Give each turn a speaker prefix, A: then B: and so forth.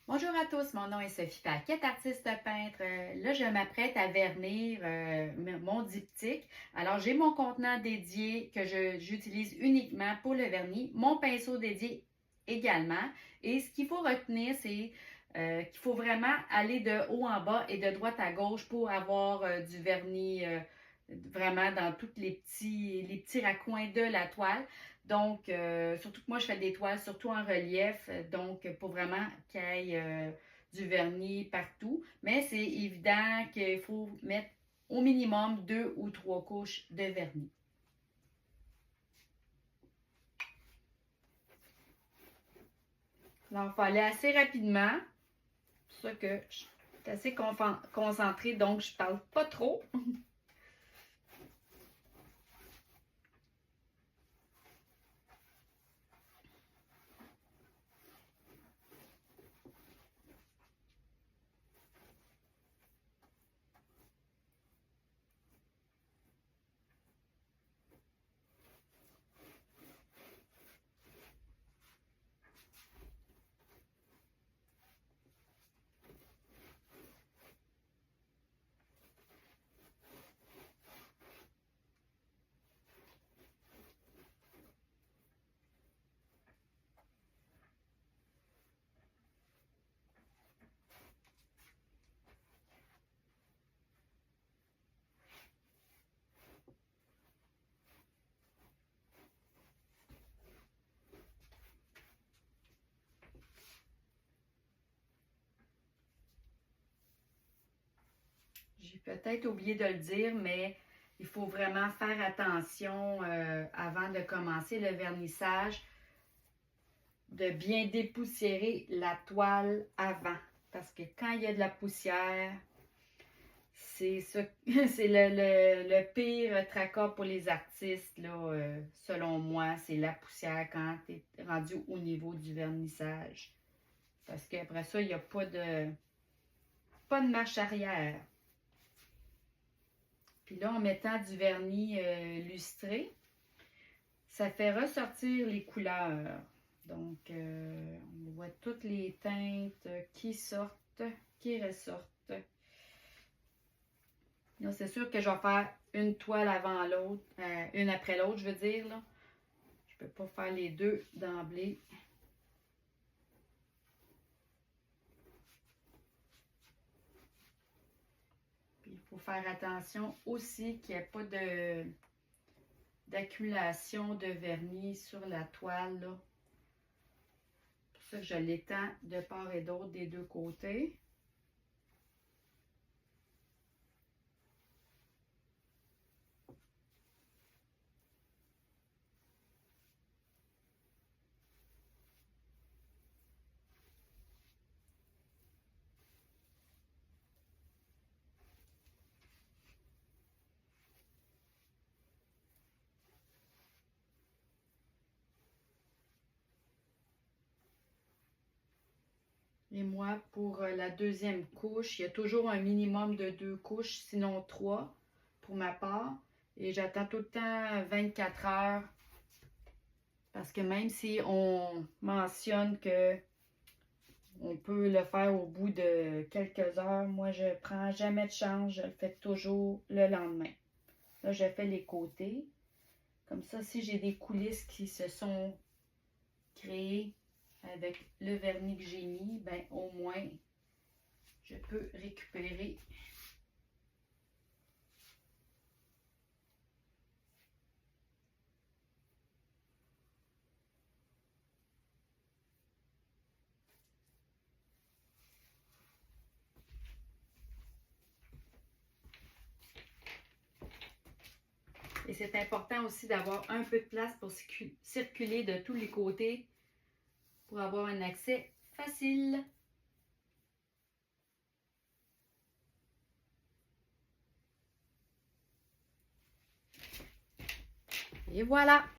A: Bonjour à tous, mon nom est Sophie Paquette, artiste peintre. Là, je m'apprête à vernir mon diptyque. Alors, j'ai mon contenant dédié que j'utilise uniquement pour le vernis, mon pinceau dédié également. Et ce qu'il faut retenir, c'est qu'il faut vraiment aller de haut en bas et de droite à gauche pour avoir du vernis vraiment dans tous les petits raccoins de la toile. Donc, surtout que moi, je fais des toiles surtout en relief, donc pour vraiment qu'il y ait du vernis partout. Mais c'est évident qu'il faut mettre au minimum 2 ou 3 couches de vernis. Alors, il faut aller assez rapidement. C'est pour ça que je suis assez concentrée, donc je parle pas trop. J'ai peut-être oublié de le dire, mais il faut vraiment faire attention avant de commencer le vernissage, de bien dépoussiérer la toile avant. Parce que quand il y a de la poussière, c'est c'est le pire tracas pour les artistes, là, selon moi, c'est la poussière quand tu es rendu au niveau du vernissage. Parce qu'après ça, il n'y a pas de marche arrière. Puis là, en mettant du vernis lustré, ça fait ressortir les couleurs. Donc, on voit toutes les teintes qui sortent, qui ressortent. Là, c'est sûr que je vais faire une toile avant l'autre, une après l'autre, je veux dire. Là. Je ne peux pas faire les deux d'emblée. Puis, il faut faire attention aussi qu'il n'y ait pas d'accumulation de vernis sur la toile. Là. C'est pour ça que je l'étends de part et d'autre des deux côtés. Et moi, pour la deuxième couche, il y a toujours un minimum de 2 couches, sinon 3 pour ma part. Et j'attends tout le temps 24 heures. Parce que même si on mentionne que on peut le faire au bout de quelques heures, moi, je prends jamais de chance. Je le fais toujours le lendemain. Là, je fais les côtés. Comme ça, si j'ai des coulisses qui se sont créées avec le vernis que j'ai mis, ben au moins, je peux récupérer. Et c'est important aussi d'avoir un peu de place pour circuler de tous les côtés pour avoir un accès facile. Et voilà!